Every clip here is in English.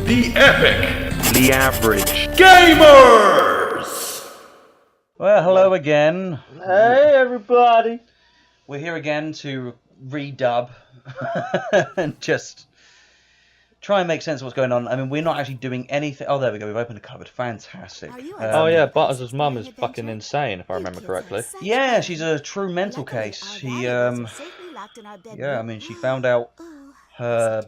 the epic, the average gamers! Well, hello again. Hey, everybody. We're here again to redub and just try and make sense of what's going on. I mean, we're not actually doing anything. Oh, there we go. We've opened a cupboard. Fantastic. Oh yeah, Butters' mum is fucking insane, if I remember correctly. Yeah, she's a true mental case. Yeah, I mean, she found out her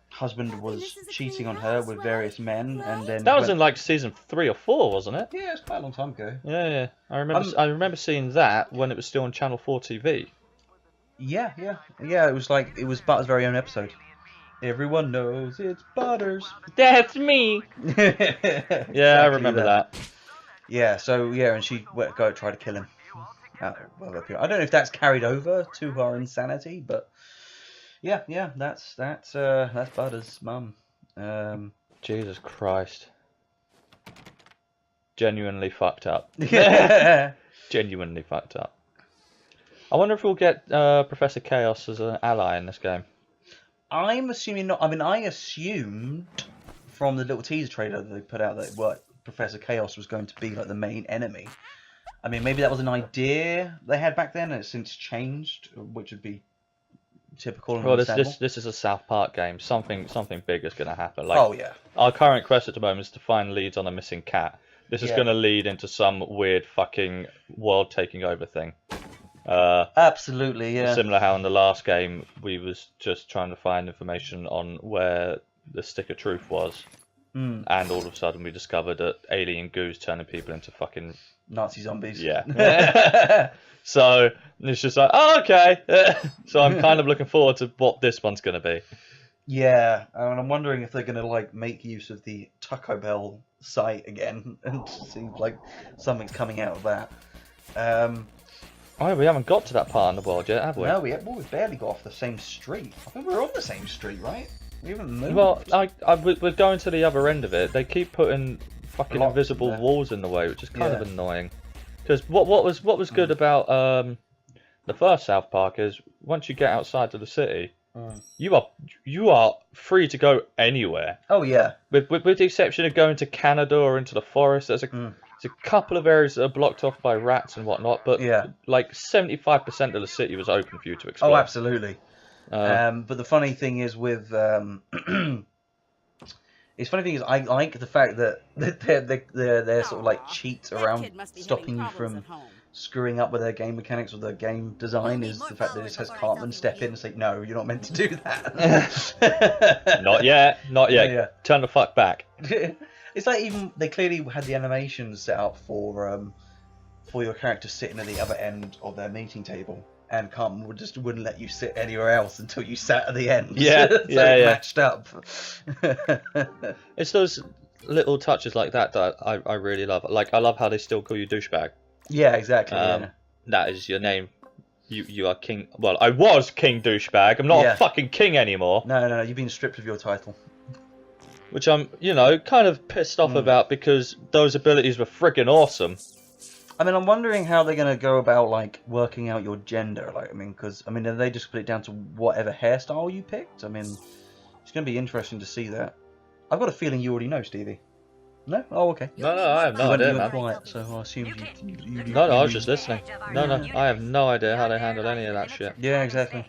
husband was cheating on her with various men, and then That was in like season 3 or 4, wasn't it? yeah, it's quite a long time ago. Yeah. I remember seeing that when it was still on Channel 4 TV. Yeah. It was Butters' very own episode. Everyone knows it's Butters. That's me. Yeah, I remember that. Yeah, and she tried to kill him. I don't know if that's carried over to her insanity, but yeah, that's Butters' mum. Jesus Christ. Genuinely fucked up. Genuinely fucked up. I wonder if we'll get Professor Chaos as an ally in this game. I'm assuming not. I mean, I assumed from the little teaser trailer that they put out that Professor Chaos was going to be like the main enemy. I mean, maybe that was an idea they had back then, and it's since changed, which would be typical. And well, this is a South Park game. Something big is going to happen. Like, oh yeah. Our current quest at the moment is to find leads on a missing cat. This is going to lead into some weird fucking world taking over thing. Absolutely, yeah. Similar how in the last game we was just trying to find information on where the stick of truth was, and all of a sudden we discovered that alien goos turning people into fucking Nazi zombies. Yeah. So it's just like, oh, okay. So I'm kind of looking forward to what this one's going to be. Yeah, and I'm wondering if they're going to like make use of the Taco Bell site again, and see like something's coming out of that. Oh, we haven't got to that part in the world yet, have we? No, we've barely got off the same street. I think we're on the same street, right? We haven't moved. Well, we're going to the other end of it. They keep putting fucking Blocks invisible there. walls in the way, which is kind of annoying. Because what was good about the first South Park is once you get outside of the city, you are free to go anywhere. Oh yeah. With the exception of going to Canada or into the forest, there's a couple of areas that are blocked off by rats and whatnot, but like 75% of the city was open for you to explore. Oh, absolutely. But the funny thing is with I like the fact that they're sort of like cheats around stopping you from screwing up with their game mechanics or their game design. Is the fact that it just has Cartman step in and say, no, you're not meant to do that. Not yet. Yeah. Turn the fuck back. It's like even they clearly had the animations set up for your character sitting at the other end of their meeting table, and Cartman wouldn't let you sit anywhere else until you sat at the end. Yeah, so it matched up. It's those little touches like that I really love. Like I love how they still call you douchebag. Yeah, exactly. That is your name. You are king. Well, I was King Douchebag. I'm not a fucking king anymore. No, you've been stripped of your title. Which I'm, kind of pissed off about because those abilities were friggin' awesome. I mean, I'm wondering how they're going to go about, like, working out your gender. Like, are they just put it down to whatever hairstyle you picked? I mean, it's going to be interesting to see that. I've got a feeling you already know, Stevie. No? Oh, okay. No, I have no idea, man. Quiet, so I assumed you No, I was just listening. No, I have no idea how they handle any of that shit. Yeah, exactly.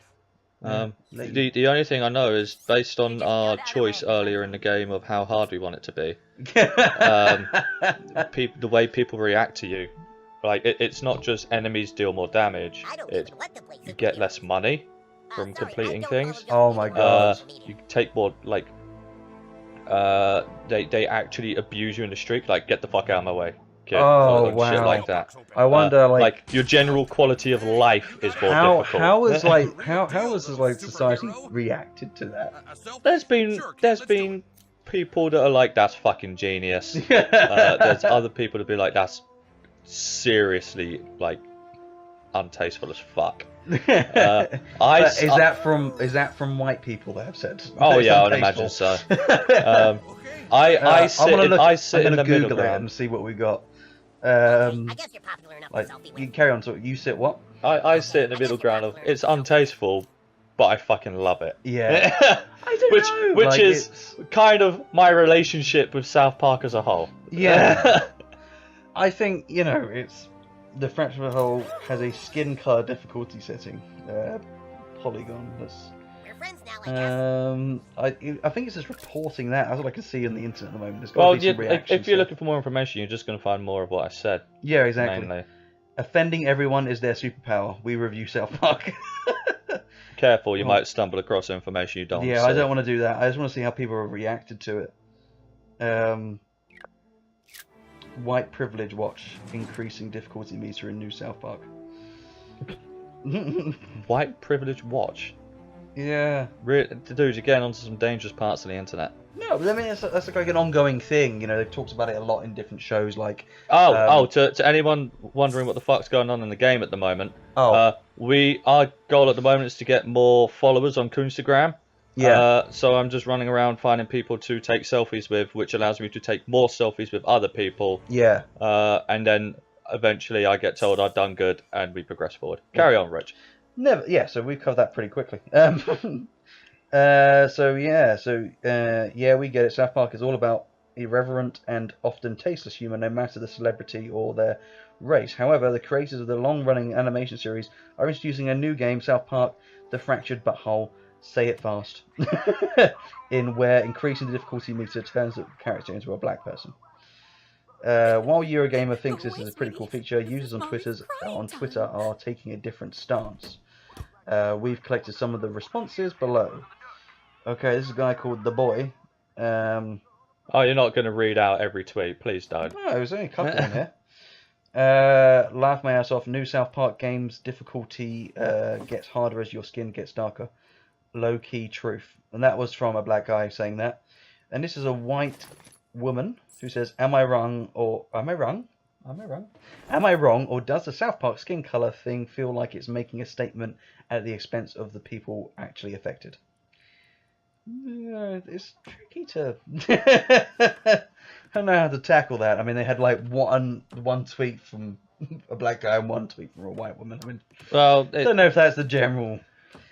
The only thing I know is based on our choice earlier in the game of how hard we want it to be. The way people react to you, like it's not just enemies deal more damage. You get less money from completing things. Oh my god. You take more like. They actually abuse you in the street. Like get the fuck out of my way. Okay? Oh, Shit wow. like that. I wonder, like your general quality of life is more difficult. How has society reacted to that? There's been people that are like, that's fucking genius. There's other people that be like, that's seriously like untasteful as fuck. Is that from white people that have said? Oh yeah, I'd imagine so. I sit in the middle ground and see what we got. I guess you're popular enough. You carry on. So you sit what? I sit in the middle ground of it's untasteful, but I fucking love it. Yeah. I don't know. Which like, is it's- kind of my relationship with South Park as a whole. Yeah. I think, it's the Fractured But Whole has a skin color difficulty setting. Polygon. We're friends now, I guess. I think it's just reporting that. That's what I can see on the internet at the moment. There's got Well, to be some reaction if you're stuff. looking for more information, you're just going to find more of what I said. Yeah, exactly. Mainly. Offending everyone is their superpower. We review South Park. Careful, you might stumble across information you don't want Yeah, to see. I don't want to do that. I just want to see how people have reacted to it. White privilege watch increasing difficulty meter in new South Park. White privilege watch. Yeah. Dude, you're getting onto some dangerous parts of the internet. No, but I mean that's like an ongoing thing. They've talked about it a lot in different shows. Like To anyone wondering what the fuck's going on in the game at the moment, our goal at the moment is to get more followers on Coonstagram. Yeah. So I'm just running around finding people to take selfies with, which allows me to take more selfies with other people. Yeah. And then eventually I get told I've done good and we progress forward. Carry on, Rich. Never. Yeah. So we've covered that pretty quickly. We get it. South Park is all about irreverent and often tasteless humor, no matter the celebrity or their race. However, the creators of the long-running animation series are introducing a new game, South Park: The Fractured But Whole. Say it fast. In where increasing the difficulty meter turns the character into a black person. While Eurogamer thinks this is a pretty cool feature, users on Twitter are taking a different stance. We've collected some of the responses below. Okay, this is a guy called The Boy. Oh, you're not going to read out every tweet. Please don't. No, there's only a couple in here. Laugh my ass off. New South Park games difficulty gets harder as your skin gets darker. Low key truth. And that was from a black guy saying that. And this is a white woman who says, am I wrong or does the South Park skin color thing feel like it's making a statement at the expense of the people actually affected? It's tricky to I don't know how to tackle that. I mean, they had like one tweet from a black guy and one tweet from a white woman. I mean, Well, I don't know if that's the general.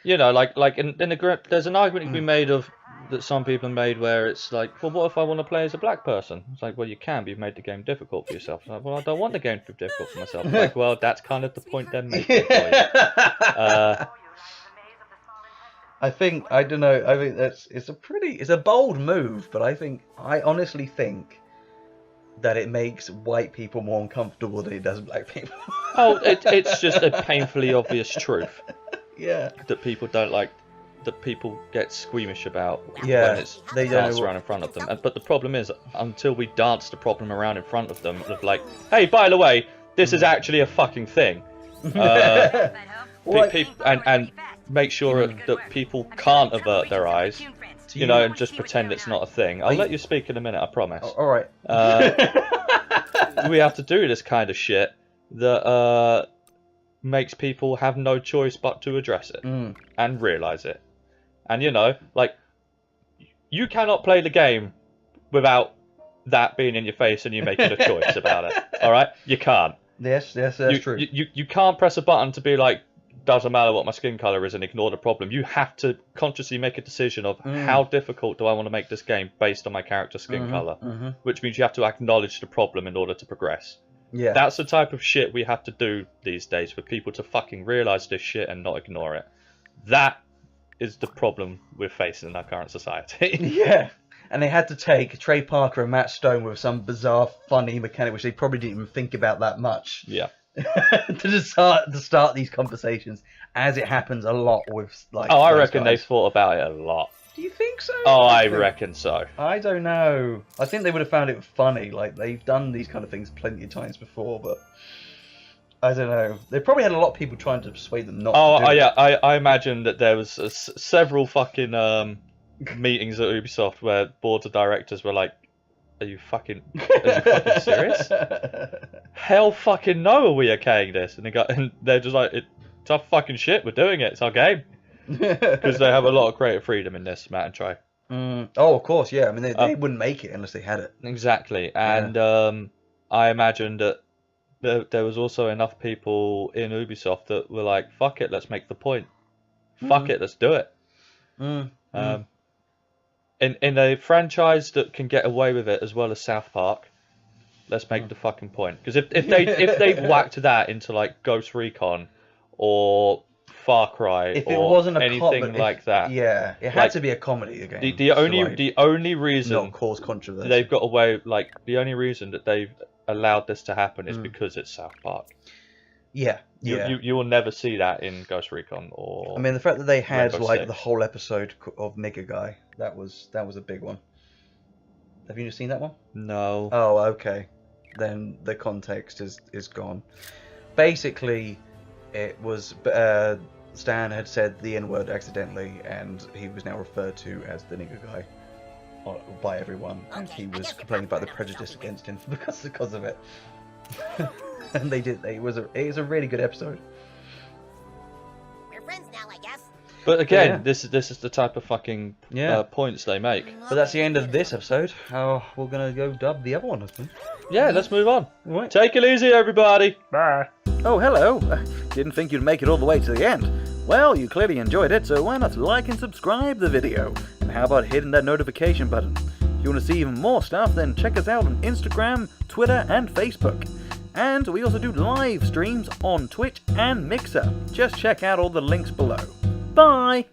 like in the group, there's an argument to be made of that some people have made where it's like, well, what if I want to play as a black person? It's like, well, you can, but you've made the game difficult for yourself. It's like, well, I don't want the game to be difficult for myself. It's like, well, that's kind of the point they're making for you. I think it's a bold move, but I honestly think that it makes white people more uncomfortable than it does black people. Oh, it's just a painfully obvious truth Yeah. that people don't like, that people get squeamish about Yeah, when it's they don't danced know around in front of them. But the problem is, until we dance the problem around in front of them, of like, hey, by the way, this is actually a fucking thing. And make sure that people can't avert their eyes, and just pretend it's not a thing. I'll let you speak in a minute, I promise. All right. We have to do this kind of shit that makes people have no choice but to address it and realise it. And you cannot play the game without that being in your face and you making a choice about it. All right, you can't. Yes, that's true. You can't press a button to be like, doesn't matter what my skin color is, and ignore the problem. You have to consciously make a decision of how difficult do I want to make this game based on my character's skin color, which means you have to acknowledge the problem in order to progress. Yeah. That's the type of shit we have to do these days for people to fucking realize this shit and not ignore it. That is the problem we're facing in our current society. Yeah. And they had to take Trey Parker and Matt Stone with some bizarre, funny mechanic, which they probably didn't even think about that much. Yeah. to start these conversations, as it happens a lot with like. Oh, I those reckon guys. they've thought about it a lot. Do you think so? Oh, I reckon so. I don't know. I think they would have found it funny. Like, they've done these kind of things plenty of times before, but I don't know. They probably had a lot of people trying to persuade them not. to do it. Yeah. I imagine that there was several fucking meetings at Ubisoft where boards of directors were like, Are you fucking serious? Hell fucking no, are we okaying this? And they're just like, it's our fucking shit, we're doing it, it's our game. Because they have a lot of creative freedom in this, Matt and Trey. Oh, of course, yeah. I mean, they wouldn't make it unless they had it. Exactly. And I imagine that there was also enough people in Ubisoft that were like, fuck it, let's make the point. Fuck it, let's do it. In a franchise that can get away with it as well as South Park, let's make the fucking point. Because if they whacked that into like Ghost Recon or Far Cry If it or wasn't a anything like that, yeah, it had like, to be a comedy again. the only reason not cause controversy. they've got away, like the only reason that they've allowed this to happen is because it's South Park. Yeah, yeah. You will never see that in Ghost Recon or. I mean, the fact that they had Rainbow like Six. the whole episode of Nigger Guy, that was a big one. Have you seen that one? No. Oh, okay. Then the context is gone. Basically, it was Stan had said the N-word accidentally, and he was now referred to as the Nigger Guy by everyone, and he was complaining about the prejudice against him because of it. And they did. It was a really good episode. We're friends now, I guess. But again, Yeah. this is the type of fucking points they make. But that's the end of this episode. Oh, we're gonna go dub the other one, I think. Yeah, let's move on. Right. Take it easy, everybody. Bye. Oh, hello. Didn't think you'd make it all the way to the end. Well, you clearly enjoyed it, so why not like and subscribe the video? And how about hitting that notification button? If you want to see even more stuff, then check us out on Instagram, Twitter, and Facebook. And we also do live streams on Twitch and Mixer. Just check out all the links below. Bye!